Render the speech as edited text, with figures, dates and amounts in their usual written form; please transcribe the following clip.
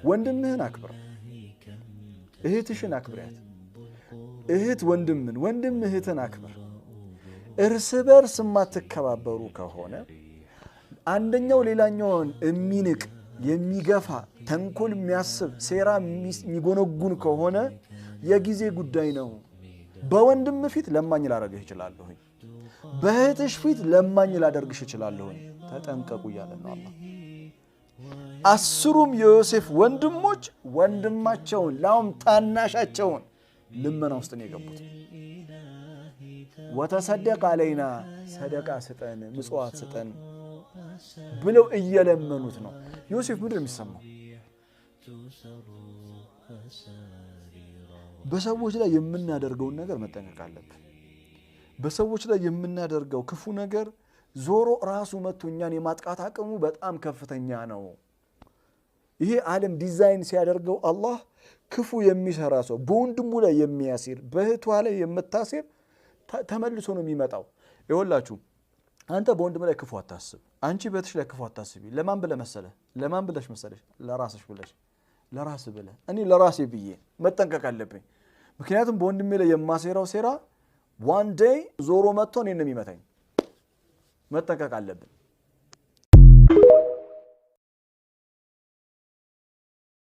ወንድምህን አክብር እህትሽን አክብሪያት እህት ወንድምን ወንድም እህትን አክብር እርስ በርስ ማትከባበሩ ከሆነ አንደኛው ሌላኛውን የሚንቅ የሚገፋ ተንኮል የሚያስብ ሴራ የሚጎነጉን ከሆነ የጊዜ ጉዳይ ነው በወንድም ፊት ለማኝ ላደርግህ ይችላልሁ በእህትሽ ፊት ለማኝ ላደርግሽ ይችላልሁ ተጠንቀቁ ይላል አላህ አስሩም የዮሴፍ ወንድሞች ወንድማቸውን ላም ታናሻቸውን ልመና ውስጥ ነው የገቡት ወተሰደቅ علينا ሰደቃ ስጠን ምጽዋት ስጠን ብለው እየለመኑት ነው ዮሴፍ ምንድነው የሚሰማው በሰዎች ላይ የምናደርገውን ነገር መጠንቀቅ አለብን በሰዎች ላይ የምናደርገው ክፉ ነገር ዞሮ ራሱ መጥቶኛን የማጥቃት አቅሙ በጣም ከፍተኛ ነው ይሄ ዓለም ዲዛይን ሲያደርገው አላህ ክፉ የሚሰራ ሰው በወንድሙ ላይ የሚያሲር በእህቷ ላይ የምታሲር ተመልሶ ነው የሚመጣው ይወላችሁ አንተ በወንድም ላይ ክፉ አታስብ አንቺ በእህትሽ ላይ ክፉ አታስቢ ለማን ብለ መሰለ ለማን ብለሽ መሰለሽ ለራስሽ ብለሽ ለራስ ብለ እኔ ለራሴ ብዬ መጠንቀቅ አለብኝ ምክንያቱም በወንድሜ ላይ የማሰራው ሴራ one day ዞሮ መጥቶ እኔን ነው የሚመታኝ መጠንቀቅ አለብን